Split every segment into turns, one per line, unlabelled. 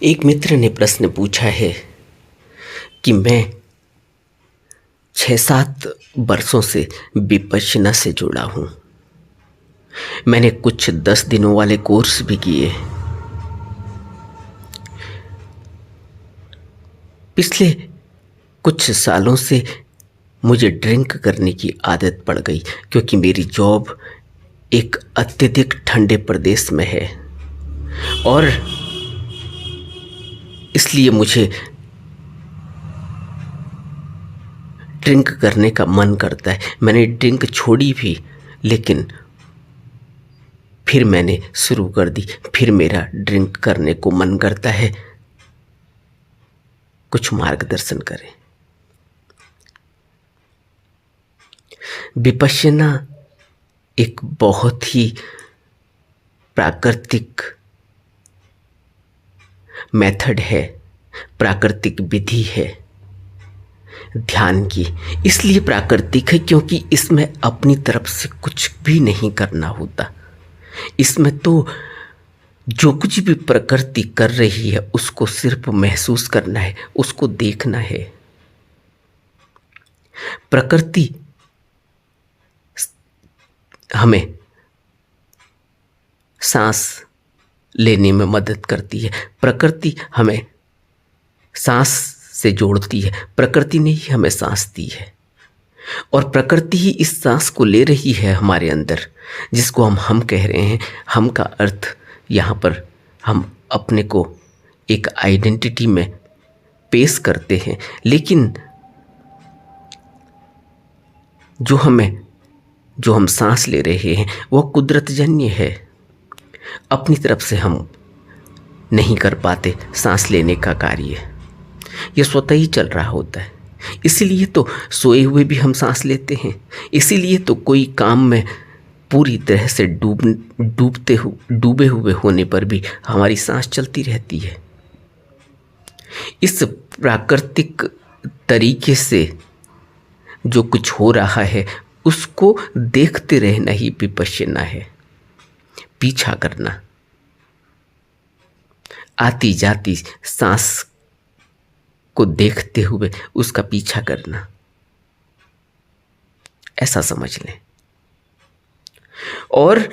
एक मित्र ने प्रश्न पूछा है कि मैं 6-7 वर्षों से विपश्यना से जुड़ा हूँ। मैंने कुछ 10 दिनों वाले कोर्स भी किए। पिछले कुछ सालों से मुझे ड्रिंक करने की आदत पड़ गई क्योंकि मेरी जॉब एक अत्यधिक ठंडे प्रदेश में है और इसलिए मुझे ड्रिंक करने का मन करता है। मैंने ड्रिंक छोड़ी भी, लेकिन फिर मैंने शुरू कर दी। फिर मेरा ड्रिंक करने को मन करता है। कुछ मार्गदर्शन करें। विपश्यना एक बहुत ही प्राकृतिक मेथड है, प्राकृतिक विधि है ध्यान की। इसलिए प्राकृतिक है क्योंकि इसमें अपनी तरफ से कुछ भी नहीं करना होता। इसमें तो जो कुछ भी प्रकृति कर रही है उसको सिर्फ महसूस करना है, उसको देखना है। प्रकृति हमें सांस लेने में मदद करती है, प्रकृति हमें सांस से जोड़ती है, प्रकृति ने ही हमें सांस दी है और प्रकृति ही इस सांस को ले रही है हमारे अंदर, जिसको हम कह रहे हैं। हम का अर्थ यहाँ पर हम अपने को एक आइडेंटिटी में पेश करते हैं, लेकिन जो हम सांस ले रहे हैं वह कुदरतजन्य है। अपनी तरफ से हम नहीं कर पाते सांस लेने का कार्य, यह स्वतः ही चल रहा होता है। इसीलिए तो सोए हुए भी हम सांस लेते हैं। इसीलिए तो कोई काम में पूरी तरह से डूबे हुए होने पर भी हमारी सांस चलती रहती है। इस प्राकृतिक तरीके से जो कुछ हो रहा है उसको देखते रहना ही विपश्यना है। पीछा करना, आती जाती सांस को देखते हुए उसका पीछा करना, ऐसा समझ लें। और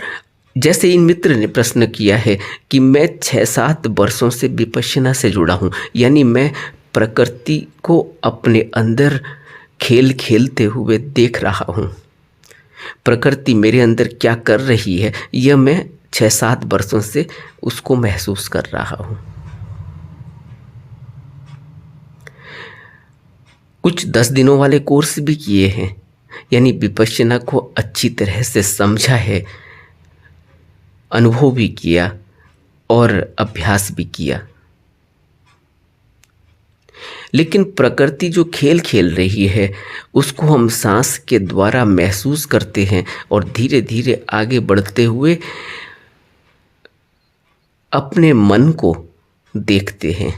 जैसे इन मित्र ने प्रश्न किया है कि मैं 6-7 वर्षों से विपश्यना से जुड़ा हूं, यानी मैं प्रकृति को अपने अंदर खेल खेलते हुए देख रहा हूं। प्रकृति मेरे अंदर क्या कर रही है यह मैं 6-7 वर्षों से उसको महसूस कर रहा हूं। कुछ 10 दिनों वाले कोर्स भी किए हैं, यानी विपश्यना को अच्छी तरह से समझा है, अनुभव भी किया और अभ्यास भी किया। लेकिन प्रकृति जो खेल खेल रही है उसको हम सांस के द्वारा महसूस करते हैं और धीरे धीरे आगे बढ़ते हुए अपने मन को देखते हैं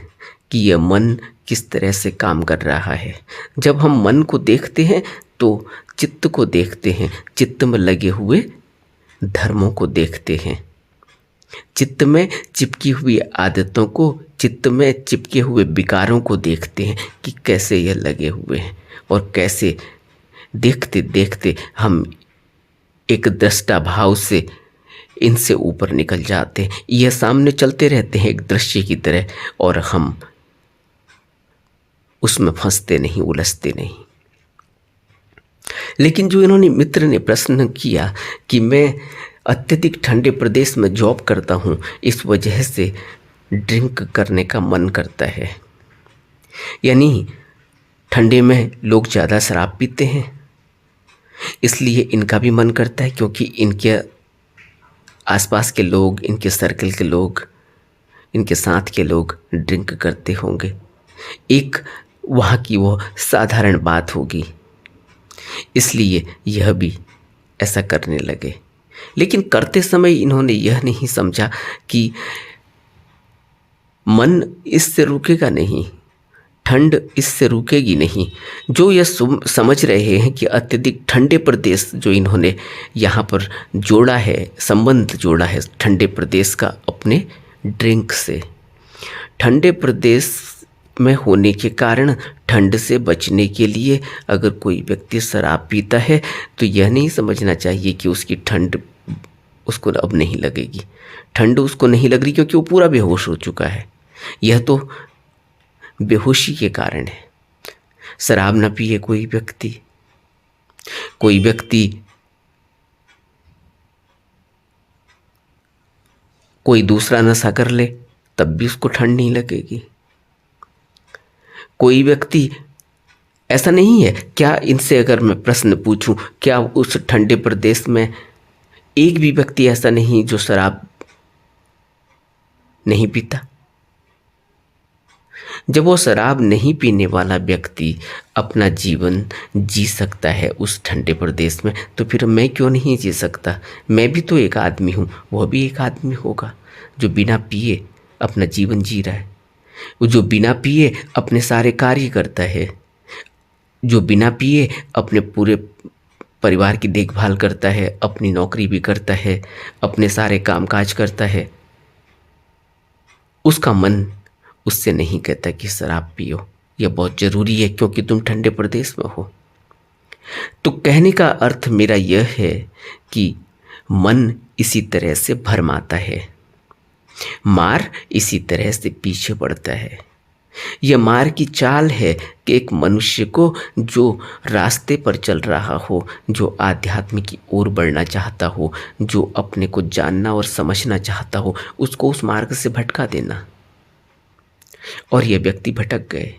कि यह मन किस तरह से काम कर रहा है। जब हम मन को देखते हैं तो चित्त को देखते हैं, चित्त में लगे हुए धर्मों को देखते हैं, चित्त में चिपकी हुई आदतों को, चित्त में चिपके हुए विकारों को देखते हैं कि कैसे यह लगे हुए हैं और कैसे देखते देखते हम एक दृष्टा भाव से इनसे ऊपर निकल जाते हैं। यह सामने चलते रहते हैं एक दृश्य की तरह और हम उसमें फंसते नहीं, उलझते नहीं। लेकिन जो इन्होंने मित्र ने प्रश्न किया कि मैं अत्यधिक ठंडे प्रदेश में जॉब करता हूँ, इस वजह से ड्रिंक करने का मन करता है। यानी ठंडे में लोग ज़्यादा शराब पीते हैं, इसलिए इनका भी मन करता है क्योंकि इनके आसपास के लोग, इनके सर्कल के लोग, इनके साथ के लोग ड्रिंक करते होंगे। एक वहाँ की वो साधारण बात होगी, इसलिए यह भी ऐसा करने लगे। लेकिन करते समय इन्होंने यह नहीं समझा कि मन इससे रुकेगा नहीं, ठंड इससे रुकेगी नहीं। जो यह समझ रहे हैं कि अत्यधिक ठंडे प्रदेश जो इन्होंने यहाँ पर जोड़ा है, संबंध जोड़ा है ठंडे प्रदेश का अपने ड्रिंक से, ठंडे प्रदेश में होने के कारण ठंड से बचने के लिए अगर कोई व्यक्ति शराब पीता है तो यह नहीं समझना चाहिए कि उसकी ठंड उसको अब नहीं लगेगी। ठंड उसको नहीं लग रही क्योंकि वो पूरा बेहोश हो चुका है। यह तो बेहोशी के कारण है। शराब न पिए कोई व्यक्ति कोई दूसरा नशा कर ले तब भी उसको ठंड नहीं लगेगी। कोई व्यक्ति ऐसा नहीं है क्या? इनसे अगर मैं प्रश्न पूछूं, क्या उस ठंडे प्रदेश में एक भी व्यक्ति ऐसा नहीं जो शराब नहीं पीता? जब वो शराब नहीं पीने वाला व्यक्ति अपना जीवन जी सकता है उस ठंडे प्रदेश में, तो फिर मैं क्यों नहीं जी सकता? मैं भी तो एक आदमी हूँ, वह भी एक आदमी होगा जो बिना पिए अपना जीवन जी रहा है, वो जो बिना पिए अपने सारे कार्य करता है, जो बिना पिए अपने पूरे परिवार की देखभाल करता है, अपनी नौकरी भी करता है, अपने सारे कामकाज करता है। उसका मन उससे नहीं कहता कि शराब पियो, यह बहुत ज़रूरी है क्योंकि तुम ठंडे प्रदेश में हो। तो कहने का अर्थ मेरा यह है कि मन इसी तरह से भरमाता है, मार इसी तरह से पीछे बढ़ता है। यह मार की चाल है कि एक मनुष्य को जो रास्ते पर चल रहा हो, जो आध्यात्म की ओर बढ़ना चाहता हो, जो अपने को जानना और समझना चाहता हो, उसको उस मार्ग से भटका देना। और यह व्यक्ति भटक गए।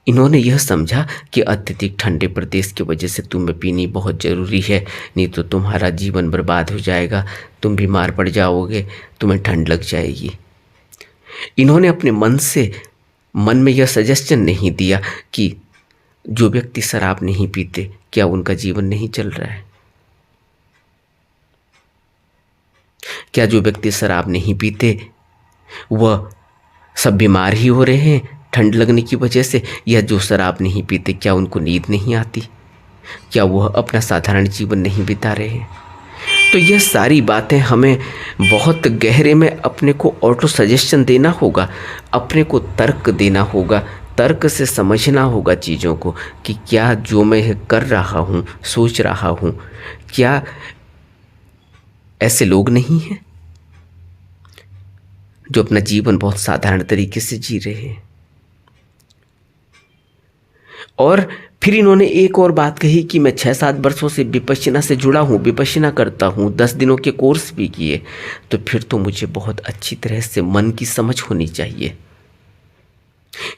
इन्होंने यह समझा कि अत्यधिक ठंडे प्रदेश की वजह से तुम्हें पीनी बहुत ज़रूरी है, नहीं तो तुम्हारा जीवन बर्बाद हो जाएगा, तुम बीमार पड़ जाओगे, तुम्हें ठंड लग जाएगी। इन्होंने अपने मन में यह सजेशन नहीं दिया कि जो व्यक्ति शराब नहीं पीते क्या उनका जीवन नहीं चल रहा है? क्या जो व्यक्ति शराब नहीं पीते वह सब बीमार ही हो रहे हैं ठंड लगने की वजह से? या जो शराब नहीं पीते क्या उनको नींद नहीं आती? क्या वह अपना साधारण जीवन नहीं बिता रहे हैं? तो यह सारी बातें हमें बहुत गहरे में अपने को ऑटो सजेशन देना होगा, अपने को तर्क देना होगा, तर्क से समझना होगा चीज़ों को कि क्या जो मैं कर रहा हूँ, सोच रहा हूँ, क्या ऐसे लोग नहीं हैं जो अपना जीवन बहुत साधारण तरीके से जी रहे हैं? और फिर इन्होंने एक और बात कही कि मैं 6-7 वर्षों से विपश्यना से जुड़ा हूँ, विपश्यना करता हूँ, 10 दिनों के कोर्स भी किए, तो फिर तो मुझे बहुत अच्छी तरह से मन की समझ होनी चाहिए,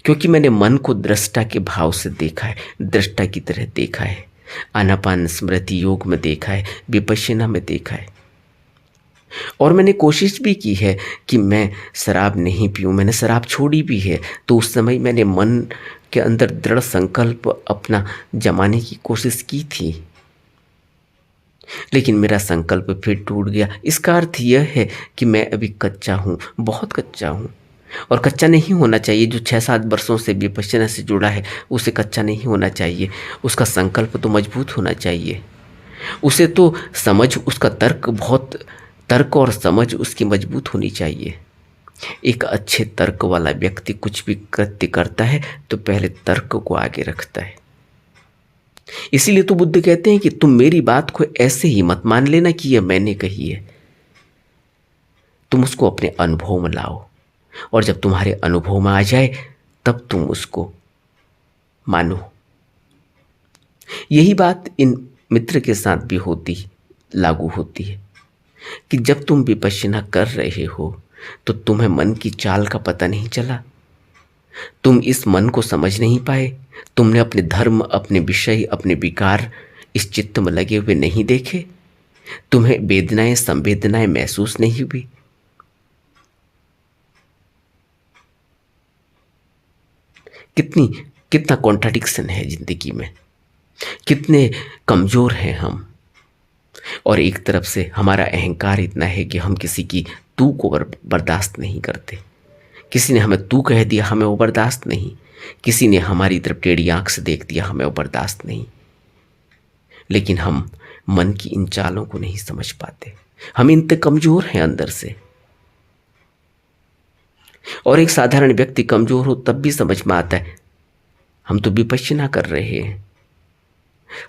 क्योंकि मैंने मन को दृष्टा के भाव से देखा है, दृष्टा की तरह देखा है, आनापान स्मृति योग में देखा है, विपश्यना में देखा है। और मैंने कोशिश भी की है कि मैं शराब नहीं पीऊँ, मैंने शराब छोड़ी भी है। तो उस समय मैंने मन के अंदर दृढ़ संकल्प अपना जमाने की कोशिश की थी, लेकिन मेरा संकल्प फिर टूट गया। इसका अर्थ यह है कि मैं अभी कच्चा हूँ, बहुत कच्चा हूँ। और कच्चा नहीं होना चाहिए। जो 6-7 वर्षों से विपश्यना से जुड़ा है उसे कच्चा नहीं होना चाहिए, उसका संकल्प तो मजबूत होना चाहिए, उसे तो समझ, उसका तर्क और समझ उसकी मजबूत होनी चाहिए। एक अच्छे तर्क वाला व्यक्ति कुछ भी कृत्य करता है तो पहले तर्क को आगे रखता है। इसीलिए तो बुद्ध कहते हैं कि तुम मेरी बात को ऐसे ही मत मान लेना कि यह मैंने कही है, तुम उसको अपने अनुभव में लाओ, और जब तुम्हारे अनुभव में आ जाए तब तुम उसको मानो। यही बात इन मित्र के साथ भी लागू होती है कि जब तुम विपश्यना कर रहे हो तो तुम्हें मन की चाल का पता नहीं चला, तुम इस मन को समझ नहीं पाए, तुमने अपने धर्म, अपने विषय, अपने विकार इस चित्त में लगे हुए नहीं देखे, तुम्हें वेदनाएं, संवेदनाएं महसूस नहीं हुई। कितना कॉन्ट्राडिक्शन है जिंदगी में, कितने कमजोर हैं हम। और एक तरफ से हमारा अहंकार इतना है कि हम किसी की तू को बर्दाश्त नहीं करते। किसी ने हमें तू कह दिया, हमें वो बर्दाश्त नहीं। किसी ने हमारी तरफ टेढ़ी आंख से देख दिया, हमें वो बर्दाश्त नहीं। लेकिन हम मन की इन चालों को नहीं समझ पाते, हम इन तक कमजोर हैं अंदर से। और एक साधारण व्यक्ति कमजोर हो तब भी समझ में आता है हम तो विपश्यना कर रहे हैं।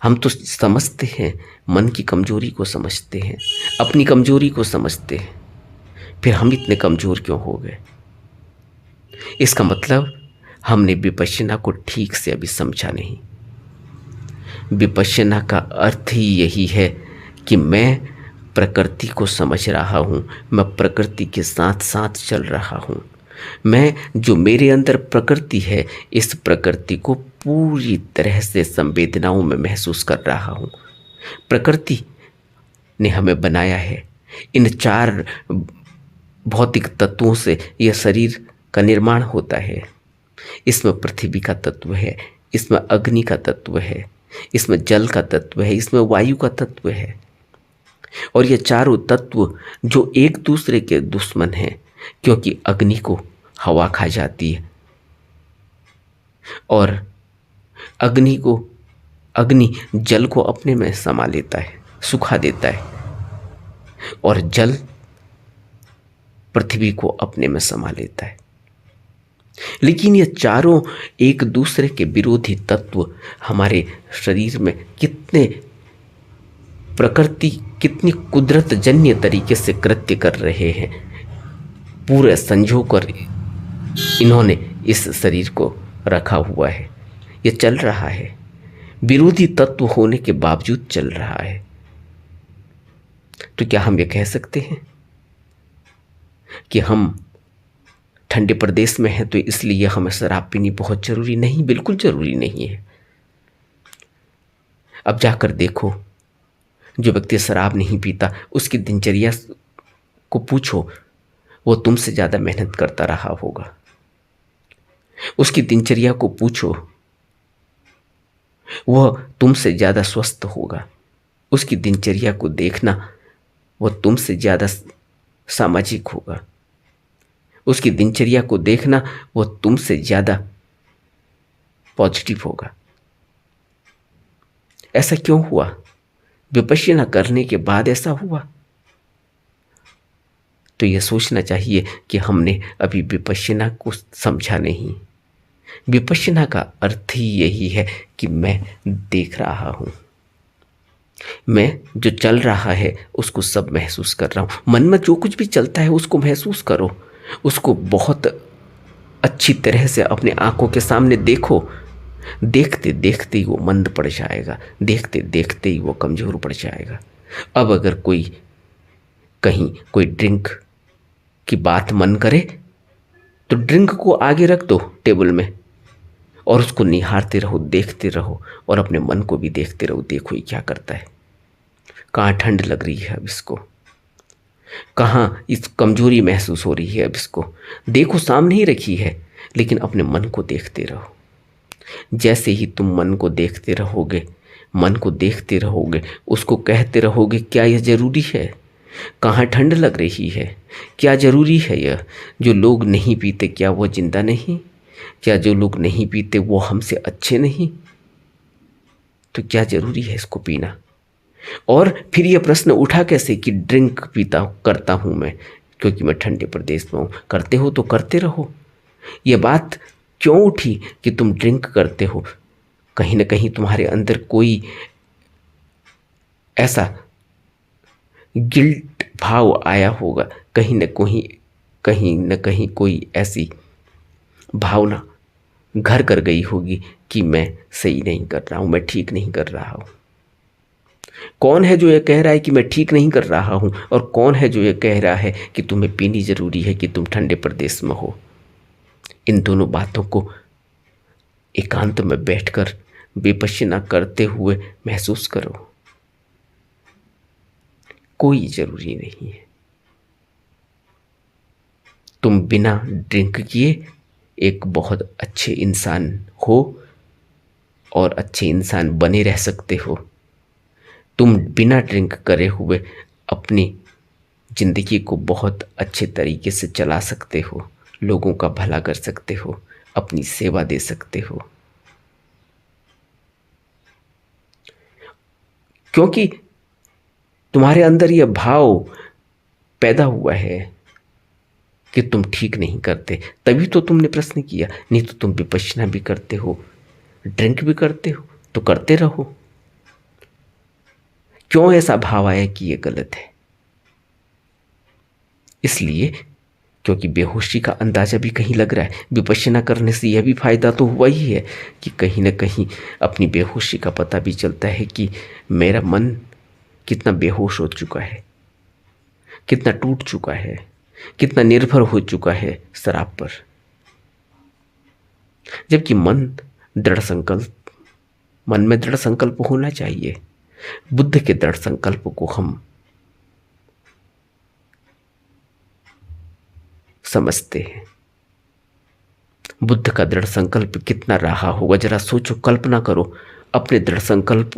हम तो समझते हैं, मन की कमजोरी को समझते हैं, अपनी कमजोरी को समझते हैं, फिर हम इतने कमजोर क्यों हो गए? इसका मतलब हमने विपश्यना को ठीक से अभी समझा नहीं। विपश्यना का अर्थ ही यही है कि मैं प्रकृति को समझ रहा हूँ, मैं प्रकृति के साथ साथ चल रहा हूँ। मैं जो मेरे अंदर प्रकृति है, इस प्रकृति को पूरी तरह से संवेदनाओं में महसूस कर रहा हूँ। प्रकृति ने हमें बनाया है। इन 4 भौतिक तत्वों से यह शरीर का निर्माण होता है। इसमें पृथ्वी का तत्व है, इसमें अग्नि का तत्व है, इसमें जल का तत्व है, इसमें वायु का तत्व है। और ये चारों तत्व जो एक दूसरे के दुश्मन हैं, क्योंकि अग्नि को हवा खा जाती है और अग्नि जल को अपने में समा लेता है, सुखा देता है, और जल पृथ्वी को अपने में समा लेता है। लेकिन ये चारों एक दूसरे के विरोधी तत्व हमारे शरीर में कितनी कुदरत जन्य तरीके से कृत्य कर रहे हैं। पूरे संजो कर इन्होंने इस शरीर को रखा हुआ है, ये चल रहा है, विरोधी तत्व होने के बावजूद चल रहा है। तो क्या हम ये कह सकते हैं कि हम ठंडे प्रदेश में हैं तो इसलिए हमें शराब पीनी बहुत जरूरी? नहीं, बिल्कुल जरूरी नहीं है। अब जाकर देखो, जो व्यक्ति शराब नहीं पीता उसकी दिनचर्या को पूछो, वो तुमसे ज़्यादा मेहनत करता रहा होगा। उसकी दिनचर्या को पूछो, वह तुमसे ज़्यादा स्वस्थ होगा। उसकी दिनचर्या को देखना, वह तुमसे ज़्यादा सामाजिक होगा। उसकी दिनचर्या को देखना, वह तुमसे ज़्यादा पॉजिटिव होगा। ऐसा क्यों हुआ? विपश्यना करने के बाद ऐसा हुआ। तो यह सोचना चाहिए कि हमने अभी विपश्यना को समझा नहीं। विपश्यना का अर्थ ही यही है कि मैं देख रहा हूं, मैं जो चल रहा है उसको सब महसूस कर रहा हूं। मन में जो कुछ भी चलता है उसको महसूस करो, उसको बहुत अच्छी तरह से अपने आंखों के सामने देखो। देखते देखते ही वो मंद पड़ जाएगा, देखते देखते ही वो कमजोर पड़ जाएगा। अब अगर कहीं कोई ड्रिंक की बात मन करे तो ड्रिंक को आगे रख दो टेबल में और उसको निहारते रहो, देखते रहो, और अपने मन को भी देखते रहो। देखो ये क्या करता है, कहाँ ठंड लग रही है अब इसको, कहाँ इस कमजोरी महसूस हो रही है अब इसको। देखो, सामने ही रखी है, लेकिन अपने मन को देखते रहो। जैसे ही तुम मन को देखते रहोगे, उसको कहते रहोगे क्या यह जरूरी है, कहाँ ठंड लग रही है, क्या जरूरी है यह। जो लोग नहीं पीते क्या वो जिंदा नहीं? क्या जो लोग नहीं पीते वो हमसे अच्छे नहीं? तो क्या जरूरी है इसको पीना? और फिर यह प्रश्न उठा कैसे कि ड्रिंक करता हूं मैं क्योंकि मैं ठंडे प्रदेश में हूं। करते हो तो करते रहो। यह बात क्यों उठी कि तुम ड्रिंक करते हो? कहीं ना कहीं तुम्हारे अंदर कोई ऐसा गिल्ट भाव आया होगा, कहीं न कहीं कोई ऐसी भावना घर कर गई होगी कि मैं सही नहीं कर रहा हूं, मैं ठीक नहीं कर रहा हूं। कौन है जो ये कह रहा है कि मैं ठीक नहीं कर रहा हूं, और कौन है जो ये कह रहा है कि तुम्हें पीनी जरूरी है कि तुम ठंडे प्रदेश में हो? इन दोनों बातों को एकांत में बैठकर विपश्यना करते हुए महसूस करो। कोई जरूरी नहीं है। तुम बिना ड्रिंक किए एक बहुत अच्छे इंसान हो और अच्छे इंसान बने रह सकते हो। तुम बिना ड्रिंक करे हुए अपनी जिंदगी को बहुत अच्छे तरीके से चला सकते हो, लोगों का भला कर सकते हो, अपनी सेवा दे सकते हो। क्योंकि तुम्हारे अंदर यह भाव पैदा हुआ है कि तुम ठीक नहीं करते, तभी तो तुमने प्रश्न किया। नहीं तो तुम विपश्यना भी करते हो, ड्रिंक भी करते हो, तो करते रहो। क्यों ऐसा भाव आया कि ये गलत है? इसलिए क्योंकि बेहोशी का अंदाजा भी कहीं लग रहा है। विपश्यना करने से यह भी फायदा तो हुआ ही है कि कहीं ना कहीं अपनी बेहोशी का पता भी चलता है कि मेरा मन कितना बेहोश हो चुका है, कितना टूट चुका है, कितना निर्भर हो चुका है शराब पर। जबकि मन में दृढ़ संकल्प होना चाहिए। बुद्ध के दृढ़ संकल्प को हम समझते हैं। बुद्ध का दृढ़ संकल्प कितना रहा होगा, जरा सोचो, कल्पना करो अपने दृढ़ संकल्प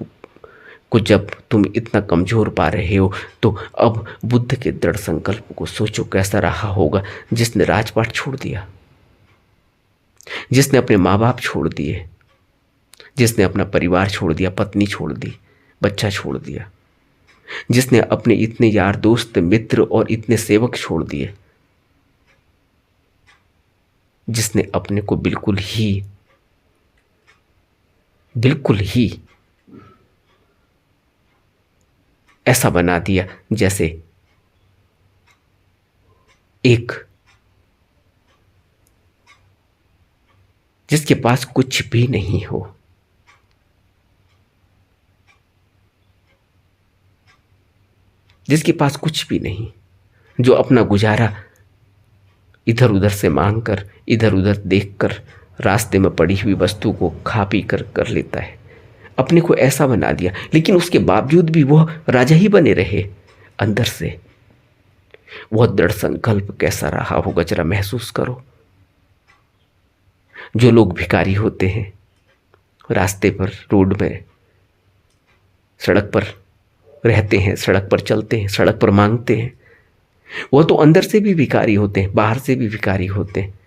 को। जब तुम इतना कमजोर पा रहे हो तो अब बुद्ध के दृढ़ संकल्प को सोचो कैसा रहा होगा, जिसने राजपाट छोड़ दिया, जिसने अपने माँ बाप छोड़ दिए, जिसने अपना परिवार छोड़ दिया, पत्नी छोड़ दी, बच्चा छोड़ दिया, जिसने अपने इतने यार दोस्त मित्र और इतने सेवक छोड़ दिए, जिसने अपने को बिल्कुल ही ऐसा बना दिया जैसे जिसके पास कुछ भी नहीं हो। जिसके पास कुछ भी नहीं, जो अपना गुजारा इधर उधर से मांग कर, इधर उधर देखकर, रास्ते में पड़ी हुई वस्तु को खा पी कर लेता है। अपने को ऐसा बना दिया, लेकिन उसके बावजूद भी वह राजा ही बने रहे। अंदर से वह दृढ़ संकल्प कैसा रहा होगा, जरा महसूस करो। जो लोग भिखारी होते हैं, रास्ते पर, रोड में, सड़क पर रहते हैं, सड़क पर चलते हैं, सड़क पर मांगते हैं, वो तो अंदर से भी भिखारी होते हैं, बाहर से भी भिखारी होते हैं।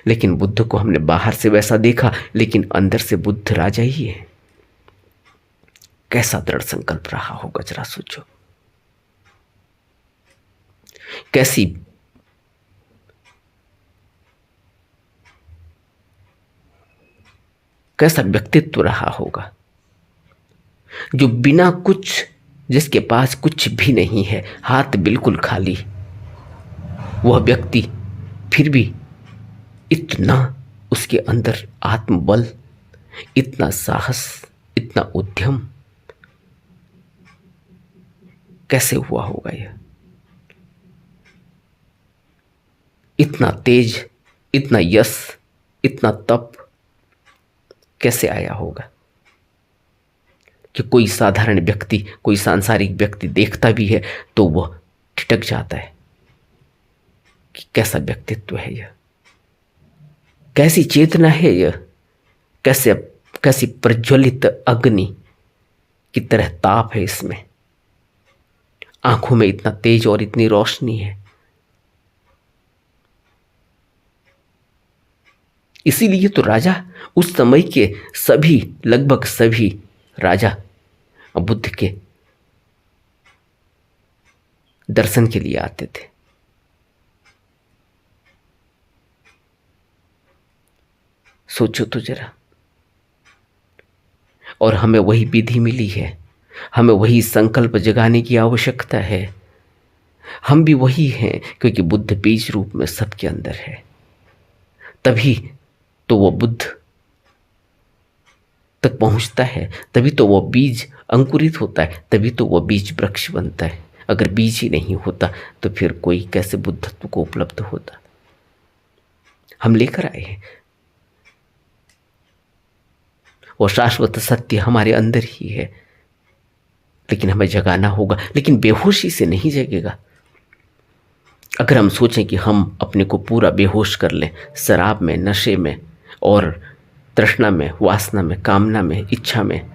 लेकिन बुद्ध को हमने बाहर से वैसा देखा, लेकिन अंदर से बुद्ध राजा ही है। कैसा दृढ़ संकल्प रहा होगा, जरा सोचो। कैसा व्यक्तित्व रहा होगा, जो बिना कुछ, जिसके पास कुछ भी नहीं है, हाथ बिल्कुल खाली, वह व्यक्ति फिर भी इतना उसके अंदर आत्मबल, इतना साहस, इतना उद्यम कैसे हुआ होगा? यह इतना तेज, इतना यश, इतना तप कैसे आया होगा कि कोई साधारण व्यक्ति, कोई सांसारिक व्यक्ति देखता भी है तो वह ठिठक जाता है कि कैसा व्यक्तित्व है यह, कैसी चेतना है यह, कैसी प्रज्वलित अग्नि की तरह ताप है इसमें, आंखों में इतना तेज और इतनी रोशनी है। इसीलिए तो राजा, उस समय के सभी, लगभग सभी राजा बुद्ध के दर्शन के लिए आते थे। सोचो तो जरा। और हमें वही विधि मिली है, हमें वही संकल्प जगाने की आवश्यकता है। हम भी वही हैं, क्योंकि बुद्ध बीज रूप में सबके अंदर है। तभी तो वो बुद्ध तक पहुंचता है, तभी तो वो बीज अंकुरित होता है, तभी तो वो बीज वृक्ष बनता है। अगर बीज ही नहीं होता तो फिर कोई कैसे बुद्धत्व को उपलब्ध होता? हम लेकर आए हैं, वो शाश्वत सत्य हमारे अंदर ही है, लेकिन हमें जगाना होगा। लेकिन बेहोशी से नहीं जगेगा। अगर हम सोचें कि हम अपने को पूरा बेहोश कर लें, शराब में, नशे में और तृष्णा में, वासना में, कामना में, इच्छा में,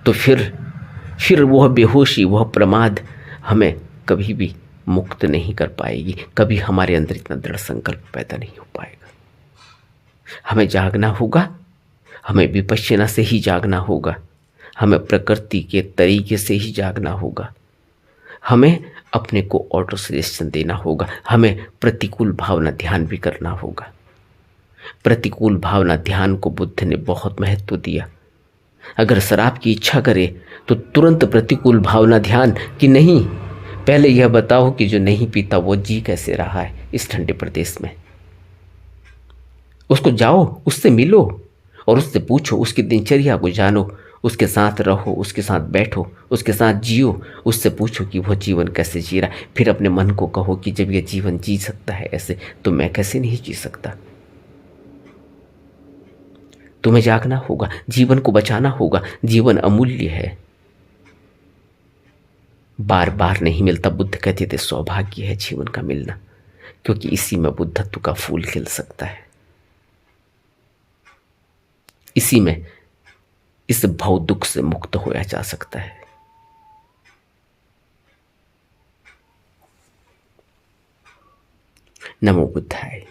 तो फिर वह बेहोशी, वह प्रमाद हमें कभी भी मुक्त नहीं कर पाएगी। कभी हमारे अंदर इतना दृढ़ संकल्प पैदा नहीं हो पाएगा। हमें जागना होगा, हमें विपश्यना से ही जागना होगा, हमें प्रकृति के तरीके से ही जागना होगा, हमें अपने को ऑटो सजेशन देना होगा। हमें प्रतिकूल भावना ध्यान भी करना होगा। प्रतिकूल भावना ध्यान को बुद्ध ने बहुत महत्व दिया। अगर शराब की इच्छा करे तो तुरंत प्रतिकूल भावना ध्यान कि नहीं, पहले यह बताओ कि जो नहीं पीता वो जी कैसे रहा है इस ठंडे प्रदेश में। उसको जाओ, उससे मिलो और उससे पूछो, उसकी दिनचर्या को जानो, उसके साथ रहो, उसके साथ बैठो, उसके साथ जियो, उससे पूछो कि वो जीवन कैसे जी रहा है। फिर अपने मन को कहो कि जब ये जीवन जी सकता है ऐसे, तो मैं कैसे नहीं जी सकता। तुम्हें जागना होगा, जीवन को बचाना होगा। जीवन अमूल्य है, बार बार नहीं मिलता। बुद्ध कहते थे सौभाग्य है जीवन का मिलना, क्योंकि इसी में बुद्धत्व का फूल खिल सकता है। इसी में इस भव दुख से मुक्त होया जा सकता है। नमो बुद्धाय।